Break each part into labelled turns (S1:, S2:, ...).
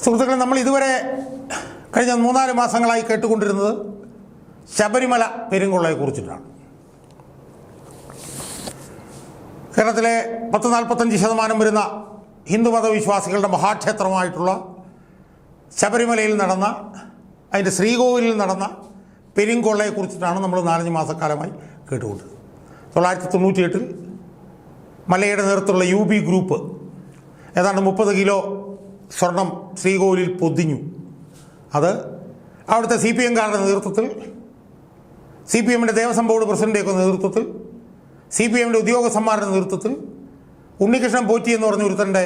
S1: സുഹൃത്തുക്കളെ, നമ്മൾ ഇതുവരെ കഴിഞ്ഞ 3-4 മാസങ്ങളായി കേട്ടുകൊണ്ടിരുന്നത് ശബരിമല പെരുങ്കൊള്ളയെക്കുറിച്ചിട്ടാണ്. കേരളത്തിലെ 40-45% വരുന്ന ഹിന്ദുമത വിശ്വാസികളുടെ മഹാക്ഷേത്രമായിട്ടുള്ള ശബരിമലയിൽ നടന്ന, അതിൻ്റെ ശ്രീകോവിലിൽ നടന്ന പെരുങ്കൊള്ളയെക്കുറിച്ചിട്ടാണ് നമ്മൾ 4-5 മാസക്കാലമായി കേട്ടുകൊണ്ടത്. 1998 മലയുടെ നേതൃത്വത്തിലുള്ള UB ഗ്രൂപ്പ് ഏതാണ്ട് 30 കിലോ സ്വർണം ശ്രീകോവിലിൽ പൊതിഞ്ഞു. അത് അവിടുത്തെ CPM-കാരുടെ നേതൃത്വത്തിൽ, CPM-ൻ്റെ ദേവസ്വം ബോർഡ് പ്രസിഡൻ്റെയൊക്കെ നേതൃത്വത്തിൽ, CPM-ൻ്റെ ഉദ്യോഗസ്ഥന്മാരുടെ നേതൃത്വത്തിൽ, ഉണ്ണികൃഷ്ണൻ പോറ്റി എന്ന് പറഞ്ഞ ഒരുത്തൻ്റെ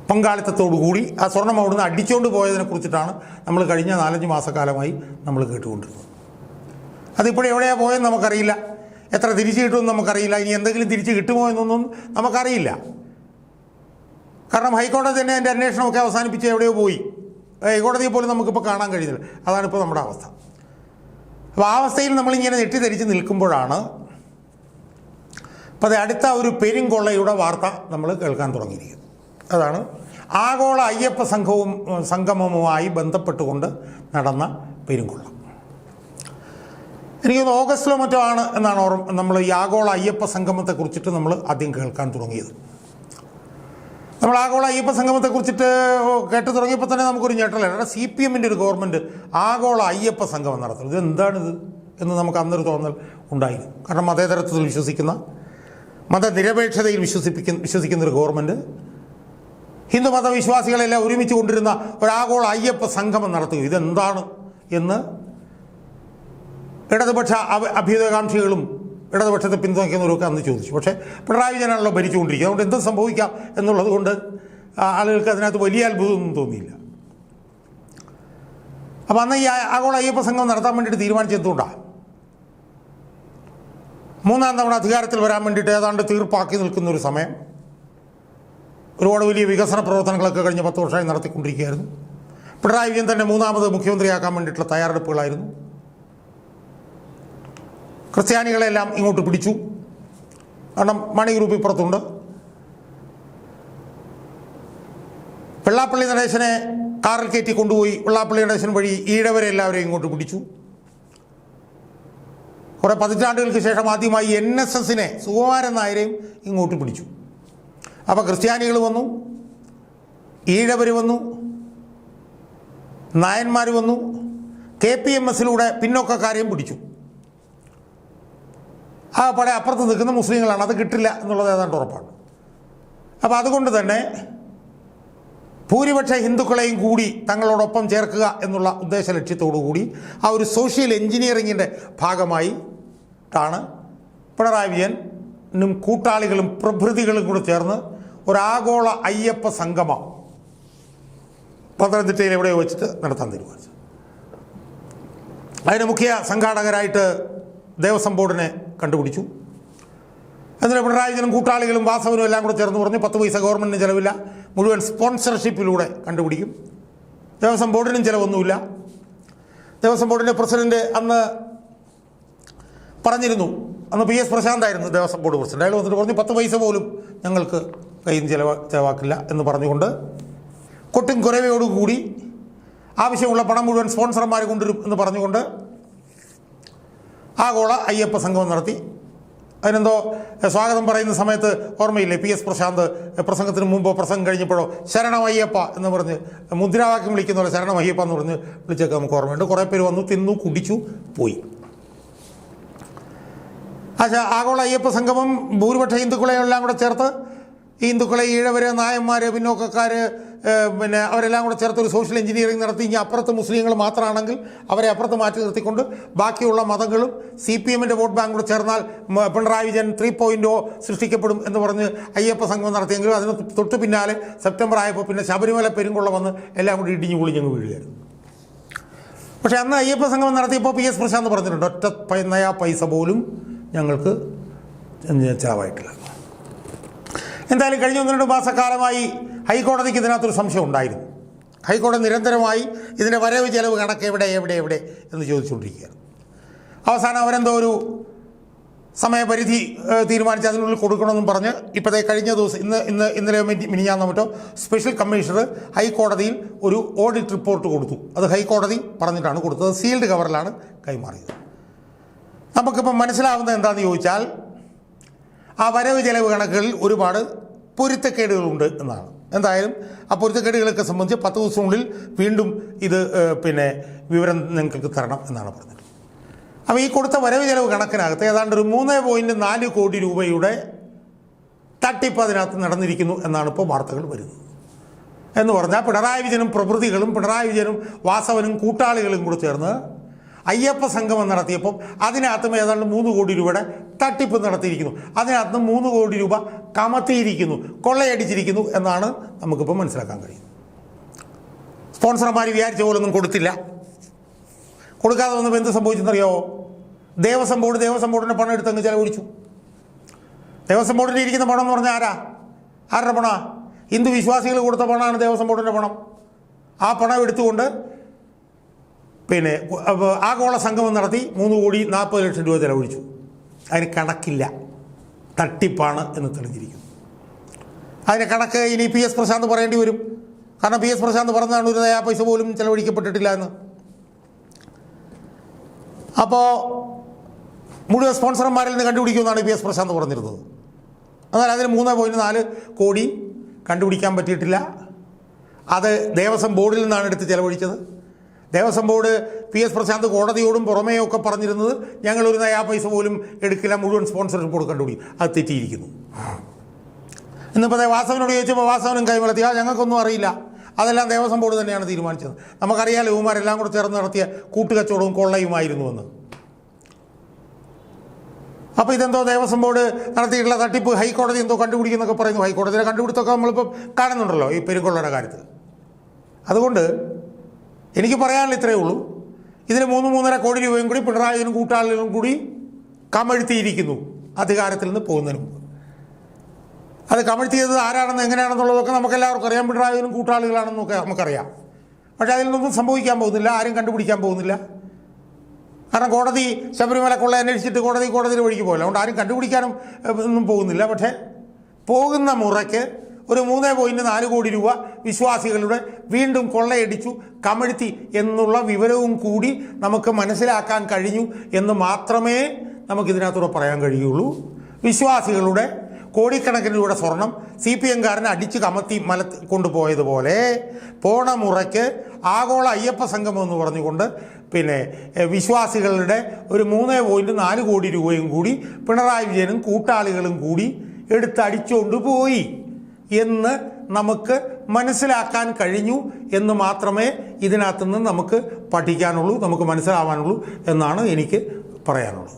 S1: പങ്കാളിത്തത്തോടുകൂടി ആ സ്വർണം അവിടുന്ന് അടിച്ചുകൊണ്ട് പോയതിനെ കുറിച്ചിട്ടാണ് നമ്മൾ കഴിഞ്ഞ 4-5 മാസക്കാലമായി നമ്മൾ കേട്ടുകൊണ്ടിരുന്നത്. അതിപ്പോഴും എവിടെയാണ് പോയെന്ന് നമുക്കറിയില്ല, എത്ര തിരിച്ചു കിട്ടുമെന്ന് നമുക്കറിയില്ല, ഇനി എന്തെങ്കിലും തിരിച്ച് കിട്ടുമോ എന്നൊന്നും നമുക്കറിയില്ല. കാരണം ഹൈക്കോടതി തന്നെ അതിൻ്റെ അന്വേഷണമൊക്കെ അവസാനിപ്പിച്ച് എവിടെയോ പോയി. ഹൈക്കോടതിയെ പോലും നമുക്കിപ്പോൾ കാണാൻ കഴിയുന്നില്ല. അതാണിപ്പോൾ നമ്മുടെ അവസ്ഥ. അപ്പോൾ ആ അവസ്ഥയിൽ നമ്മളിങ്ങനെ നെറ്റിദ്ധരിച്ച് നിൽക്കുമ്പോഴാണ് അപ്പോൾ അത് അടുത്ത ഒരു പെരുങ്കൊള്ളയുടെ വാർത്ത നമ്മൾ കേൾക്കാൻ തുടങ്ങിയിരിക്കുന്നത്. അതാണ് ആഗോള അയ്യപ്പ സംഗമവുമായി ബന്ധപ്പെട്ടുകൊണ്ട് നടന്ന പെരുങ്കൊള്ള. എനിക്കൊന്ന് ഓഗസ്റ്റിലോ മറ്റോ ആണ് എന്നാണ് നമ്മൾ ഈ ആഗോള അയ്യപ്പ സംഗമത്തെക്കുറിച്ചിട്ട് നമ്മൾ ആദ്യം കേൾക്കാൻ തുടങ്ങിയത്. നമ്മൾ ആഗോള അയ്യപ്പ സംഗമത്തെക്കുറിച്ചിട്ട് കേട്ട് തുടങ്ങിയപ്പോൾ തന്നെ നമുക്കൊരു ഞെട്ടലാണ്. CPM-ൻ്റെ ഒരു ഗവൺമെൻറ് ആഗോള അയ്യപ്പ സംഗമം നടത്തുന്നത്, ഇതെന്താണിത് എന്ന് നമുക്ക് അന്നൊരു തോന്നൽ ഉണ്ടായിരുന്നു. കാരണം മതേതരത്വത്തിൽ വിശ്വസിക്കുന്ന, മതനിരപേക്ഷതയിൽ വിശ്വസിക്കുന്ന ഒരു ഗവൺമെൻറ് ഹിന്ദുമത വിശ്വാസികളെല്ലാം ഒരുമിച്ച് കൊണ്ടിരുന്ന ഒരാഗോള അയ്യപ്പ സംഗമം നടത്തുക, ഇതെന്താണ് എന്ന് ഇടതുപക്ഷ അഭ്യുദയകാംക്ഷികളും ഇടതുപക്ഷത്തെ പിന്തുണയ്ക്കുന്നവരൊക്കെ അന്ന് ചോദിച്ചു. പക്ഷേ പിണറായി വിജയനാണല്ലോ ഭരിച്ചുകൊണ്ടിരിക്കുക, അതുകൊണ്ട് എന്തും സംഭവിക്കാം എന്നുള്ളത് കൊണ്ട് ആളുകൾക്ക് അതിനകത്ത് വലിയ അത്ഭുതമൊന്നും തോന്നിയില്ല. അപ്പോൾ അന്ന് ഈ ആഗോള അയ്യപ്പ സംഗമം നടത്താൻ വേണ്ടിയിട്ട് തീരുമാനിച്ചെന്തുകൊണ്ടാണ്? 3-ാം തവണ അധികാരത്തിൽ വരാൻ വേണ്ടിയിട്ട് ഏതാണ്ട് തീർപ്പാക്കി നിൽക്കുന്ന ഒരു സമയം, ഒരുപാട് വലിയ വികസന പ്രവർത്തനങ്ങളൊക്കെ കഴിഞ്ഞ 10 വർഷമായി നടത്തിക്കൊണ്ടിരിക്കുകയായിരുന്നു. പിണറായി വിജയൻ തന്നെ 3ാമത് മുഖ്യമന്ത്രിയാക്കാൻ വേണ്ടിയിട്ടുള്ള തയ്യാറെടുപ്പുകളായിരുന്നു. ക്രിസ്ത്യാനികളെല്ലാം ഇങ്ങോട്ട് പിടിച്ചു. കാരണം മണി ഗ്രൂപ്പ് ഇപ്പുറത്തുണ്ട്. വെള്ളാപ്പള്ളി നടേശനെ കാറിൽ കയറ്റി കൊണ്ടുപോയി വെള്ളാപ്പള്ളി നടേശൻ വഴി ഈഴവരെ എല്ലാവരെയും ഇങ്ങോട്ട് പിടിച്ചു. കുറേ പതിറ്റാണ്ടുകൾക്ക് ശേഷം ആദ്യമായി NSS-നെ സുകുമാരൻ നായരെയും ഇങ്ങോട്ട് പിടിച്ചു. അപ്പോൾ ക്രിസ്ത്യാനികൾ വന്നു, ഈഴവർ വന്നു, നായന്മാർ വന്നു, KPMS-ലൂടെ പിന്നോക്കക്കാരെയും പിടിച്ചു. ആ പട അപ്പുറത്ത് നിൽക്കുന്ന മുസ്ലിങ്ങളാണ്, അത് കിട്ടില്ല എന്നുള്ളത് ഏതാണ്ട് ഉറപ്പാണ്. അപ്പോൾ അതുകൊണ്ട് തന്നെ ഭൂരിപക്ഷ ഹിന്ദുക്കളെയും കൂടി തങ്ങളോടൊപ്പം ചേർക്കുക എന്നുള്ള ഉദ്ദേശ ലക്ഷ്യത്തോടു കൂടി ആ ഒരു സോഷ്യൽ എൻജിനീയറിങ്ങിൻ്റെ ഭാഗമായിട്ടാണ് പിണറായി വിജയനും കൂട്ടാളികളും പ്രഭൃതികളും കൂടെ ചേർന്ന് ഒരാഗോള അയ്യപ്പ സംഗമം പത്തനംതിട്ടയിൽ എവിടെയോ വെച്ചിട്ട് നടത്താൻ തീരുമാനിച്ചു. അതിന് മുഖ്യ സംഘാടകരായിട്ട് ദേവസ്വം ബോർഡിനെ കണ്ടുപിടിച്ചു. എന്നിട്ട് പിണറായി വിജയനും കൂട്ടാളികളും വാസവനും എല്ലാം കൂടെ ചേർന്ന് പറഞ്ഞു 10 പൈസ ഗവൺമെൻറ്റിന് ചിലവില്ല, മുഴുവൻ സ്പോൺസർഷിപ്പിലൂടെ കണ്ടുപിടിക്കും, ദേവസ്വം ബോർഡിനും ചിലവൊന്നുമില്ല. ദേവസ്വം ബോർഡിൻ്റെ പ്രസിഡന്റ് അന്ന് പറഞ്ഞിരുന്നു, അന്ന് PS പ്രശാന്തായിരുന്നു ദേവസ്വം ബോർഡ് പ്രസിഡന്റ്. അയാൾ വന്നിട്ട് പറഞ്ഞു 10 പൈസ പോലും ഞങ്ങൾക്ക് കയ്യിൽ ചിലവാക്കില്ല എന്ന് പറഞ്ഞുകൊണ്ട് കൊട്ടും കുറവയോടുകൂടി ആവശ്യമുള്ള പണം മുഴുവൻ സ്പോൺസർമാർ കൊണ്ടുവരും എന്ന് പറഞ്ഞുകൊണ്ട് ആഗോള അയ്യപ്പ സംഗമം നടത്തി. അതിനെന്തോ സ്വാഗതം പറയുന്ന സമയത്ത് ഓർമ്മയില്ലേ, PS പ്രശാന്ത് പ്രസംഗത്തിന് മുമ്പോ പ്രസംഗം കഴിഞ്ഞപ്പോഴോ ശരണമയ്യപ്പ എന്ന് പറഞ്ഞ് മുദ്രാവാക്യം വിളിക്കുന്ന പോലെ ശരണമയ്യപ്പ എന്ന് പറഞ്ഞ് വിളിച്ചൊക്കെ നമുക്ക് ഓർമ്മയുണ്ട്. കുറേ പേര് വന്നു, തിന്നു, കുടിച്ചു, പോയി. ആഗോള അയ്യപ്പ സംഗമം ഭൂരിപക്ഷ ഹിന്ദുക്കളെയെല്ലാം കൂടെ ചേർത്ത്, ഈ ഹിന്ദുക്കളെ, ഈഴവർ, നായന്മാർ, പിന്നോക്കക്കാർ, പിന്നെ അവരെല്ലാം കൂടെ ചേർത്ത് ഒരു സോഷ്യൽ എഞ്ചിനീയറിംഗ് നടത്തി. ഇനി അപ്പുറത്ത് മുസ്ലിങ്ങൾ മാത്രമാണെങ്കിൽ അവരെ അപ്പുറത്ത് മാറ്റി നിർത്തിക്കൊണ്ട് ബാക്കിയുള്ള മതങ്ങളും CPM-ൻ്റെ വോട്ട് ബാങ്ക് കൂടെ ചേർന്നാൽ പിണറായി വിജയൻ 3.0 സൃഷ്ടിക്കപ്പെടും എന്ന് പറഞ്ഞ് അയ്യപ്പ സംഗമം നടത്തിയെങ്കിലും അതിന് തൊട്ട് പിന്നാലെ സെപ്റ്റംബർ ആയപ്പോൾ പിന്നെ ശബരിമല പെരുങ്കൊള്ള വന്ന് എല്ലാം കൂടി ഇടിഞ്ഞു പൊളിഞ്ഞങ്ങ് വീഴുകയായിരുന്നു. പക്ഷേ അന്ന് അയ്യപ്പ സംഗമം നടത്തിയപ്പോൾ PS പ്രശാന്ത് പറഞ്ഞിട്ടുണ്ട്, ഒറ്റ പൈസ പോലും ഞങ്ങൾക്ക് ചിലവായിട്ടില്ല. എന്തായാലും കഴിഞ്ഞ 1-2 മാസക്കാലമായി ഹൈക്കോടതിക്ക് ഇതിനകത്തൊരു സംശയം ഉണ്ടായിരുന്നു. ഹൈക്കോടതി നിരന്തരമായി ഇതിൻ്റെ വരവ് ചെലവ് കണക്ക് എവിടെ എന്ന് ചോദിച്ചുകൊണ്ടിരിക്കുകയാണ്. അവസാനം അവരെന്തോ ഒരു സമയപരിധി തീരുമാനിച്ച് അതിനുള്ളിൽ കൊടുക്കണമെന്നും പറഞ്ഞ് ഇപ്പോഴത്തെ കഴിഞ്ഞ ദിവസം ഇന്നലെ മിനിഞ്ഞാന്നോ മറ്റോ സ്പെഷ്യൽ കമ്മീഷണർ ഹൈക്കോടതിയിൽ ഒരു ഓഡിറ്റ് റിപ്പോർട്ട് കൊടുത്തു. അത് ഹൈക്കോടതി പറഞ്ഞിട്ടാണ് കൊടുത്തത്. സീൽഡ് കവറിലാണ് കൈമാറിയത്. നമുക്കിപ്പം മനസ്സിലാവുന്നത് എന്താണെന്ന് ചോദിച്ചാൽ ആ വരവ് ചെലവ് കണക്കുകളിൽ ഒരുപാട് പൊരുത്തക്കേടുകളുണ്ട് എന്നാണ്. എന്തായാലും ആ പൊരുത്തക്കേടുകളൊക്കെ സംബന്ധിച്ച് 10 ദിവസത്തിനുള്ളിൽ വീണ്ടും ഇത് വിവരം നിങ്ങൾക്ക് തരണം എന്നാണ് പറഞ്ഞത്. അപ്പോൾ ഈ കൊടുത്ത വരവ് ചെലവ് കണക്കിനകത്ത് ഏതാണ്ട് ഒരു 3.4 കോടി രൂപയുടെ തട്ടിപ്പ് അതിനകത്ത് നടന്നിരിക്കുന്നു എന്നാണ് ഇപ്പോൾ വാർത്തകൾ വരുന്നത്. എന്ന് പറഞ്ഞാൽ പിണറായി വിജയനും പ്രഭൃതികളും പിണറായി വിജയനും വാസവനും കൂട്ടാളികളും കൂടെ ചേർന്ന് അയ്യപ്പ സംഗമം നടത്തിയപ്പോൾ അതിനകത്തും ഏതാണ്ട് 3 കോടി രൂപയുടെ തട്ടിപ്പ് നടത്തിയിരിക്കുന്നു. അതിനകത്ത് 3 കോടി രൂപ കമത്തിയിരിക്കുന്നു, കൊള്ളയടിച്ചിരിക്കുന്നു എന്നാണ് നമുക്കിപ്പോൾ മനസ്സിലാക്കാൻ കഴിയുന്നത്. സ്പോൺസർമാർ വിചാരിച്ച പോലൊന്നും കൊടുത്തില്ല. കൊടുക്കാതെ വന്നപ്പോൾ എന്ത് സംഭവിച്ചെന്നറിയോ? ദേവസ്വം ബോർഡിൻ്റെ പണം എടുത്തങ്ങ് ചിലവഴിച്ചു. ദേവസ്വം ബോർഡിൽ ഇരിക്കുന്ന പണം എന്ന് പറഞ്ഞാൽ ആരുടെ പണമാണ്? ഹിന്ദു വിശ്വാസികൾ കൊടുത്ത പണമാണ് ദേവസ്വം ബോർഡിൻ്റെ പണം. ആ പണം എടുത്തുകൊണ്ട് ആഗോള സംഗമം നടത്തി 3,40,00,000 രൂപ ചിലവഴിച്ചു. അതിന് കണക്കില്ല, തട്ടിപ്പാണ് എന്ന് തെളിഞ്ഞിരിക്കുന്നു. അതിന് കണക്ക് ഇനി PS പ്രശാന്ത് പറയേണ്ടി വരും. കാരണം PS പ്രശാന്ത് പറഞ്ഞതാണ് ഒരു നയാ പൈസ പോലും ചിലവഴിക്കപ്പെട്ടിട്ടില്ല എന്ന്. അപ്പോൾ മുഴുവൻ സ്പോൺസർമാരിൽ നിന്ന് കണ്ടുപിടിക്കുമെന്നാണ് PS പ്രശാന്ത് പറഞ്ഞിരുന്നത്. എന്നാൽ അതിന് 3.4 കോടി കണ്ടുപിടിക്കാൻ പറ്റിയിട്ടില്ല. അത് ദേവസ്വം ബോർഡിൽ നിന്നാണ് എടുത്ത് ചിലവഴിച്ചത്. ദേവസ്വം ബോർഡ് PS പ്രശാന്ത് കോടതിയോടും പുറമേയൊക്കെ പറഞ്ഞിരുന്നത് ഞങ്ങളൊരു നയാ പൈസ പോലും എടുക്കില്ല, മുഴുവൻ സ്പോൺസർഷിപ്പ് ബോർഡ് കണ്ടുപിടിക്കും. അത് തെറ്റിയിരിക്കുന്നു. ഇന്നിപ്പോൾ വാസവനോട് ചോദിച്ചപ്പോൾ വാസവനും കൈമലത്തി ഞങ്ങൾക്കൊന്നും അറിയില്ല, അതെല്ലാം ദേവസ്വം ബോർഡ് തന്നെയാണ് തീരുമാനിച്ചത്. നമുക്കറിയാലോ ഇവന്മാരെല്ലാം കൂടെ ചേർന്ന് നടത്തിയ കൂട്ടുകച്ചവടവും കൊള്ളയുമായിരുന്നുവെന്ന്. അപ്പോൾ ഇതെന്തോ ദേവസ്വം ബോർഡ് നടത്തിയിട്ടുള്ള തട്ടിപ്പ് ഹൈക്കോടതി എന്തോ കണ്ടുപിടിക്കുന്നൊക്കെ പറയുന്നു. ഹൈക്കോടതിയുടെ കണ്ടുപിടുത്തമൊക്കെ നമ്മളിപ്പം കാണുന്നുണ്ടല്ലോ ഈ പെരുങ്കൊള്ളയുടെ കാര്യത്തിൽ. അതുകൊണ്ട് എനിക്ക് പറയാനുള്ള ഇത്രയേ ഉള്ളൂ. ഇതിന് 3-3.5 കോടി രൂപയും കൂടി പിണറായിയും കൂട്ടാളികളും കൂടി കമഴ്ത്തിയിരിക്കുന്നു അധികാരത്തിൽ നിന്ന് പോകുന്നതിന് മുമ്പ്. അത് കമഴ്ത്തിയത് ആരാണെന്ന് എങ്ങനെയാണെന്നുള്ളതൊക്കെ നമുക്കെല്ലാവർക്കും അറിയാം. പിണറായിയും കൂട്ടാളികളാണെന്നൊക്കെ നമുക്കറിയാം. പക്ഷേ അതിൽ നിന്നൊന്നും സംഭവിക്കാൻ പോകുന്നില്ല, ആരും കണ്ടുപിടിക്കാൻ പോകുന്നില്ല. കാരണം കോടതി ശബരിമല കൊള്ള അന്വേഷിച്ചിട്ട് കോടതിയിൽ വഴിക്ക് പോകില്ല. അതുകൊണ്ട് ആരും കണ്ടുപിടിക്കാനും ഒന്നും പോകുന്നില്ല. പക്ഷേ പോകുന്ന മുറയ്ക്ക് ഒരു 3.4 കോടി രൂപ വിശ്വാസികളുടെ വീണ്ടും കൊള്ളയടിച്ചു, കമഴ്ത്തി എന്നുള്ള വിവരവും കൂടി നമുക്ക് മനസ്സിലാക്കാൻ കഴിഞ്ഞു എന്ന് മാത്രമേ നമുക്കിതിനകത്തൂടെ പറയാൻ കഴിയുള്ളൂ. വിശ്വാസികളുടെ കോടിക്കണക്കിന് രൂപയുടെ സ്വർണം CPM-കാരനെ അടിച്ച് കമത്തി കൊണ്ടുപോയതുപോലെ പോണ മുറയ്ക്ക് ആഗോള അയ്യപ്പ സംഗമം എന്ന് പറഞ്ഞുകൊണ്ട് വിശ്വാസികളുടെ ഒരു 3.4 കോടി രൂപയും കൂടി പിണറായി വിജയനും കൂട്ടാളികളും കൂടി എടുത്തടിച്ചുകൊണ്ട് പോയി എന്ന് നമുക്ക് മനസ്സിലാക്കാൻ കഴിഞ്ഞു എന്ന് മാത്രമേ ഇതിനകത്തുനിന്ന് നമുക്ക് പഠിക്കാനുള്ളൂ, നമുക്ക് മനസ്സിലാവാനുള്ളൂ എന്നാണ് എനിക്ക് പറയാനുള്ളത്.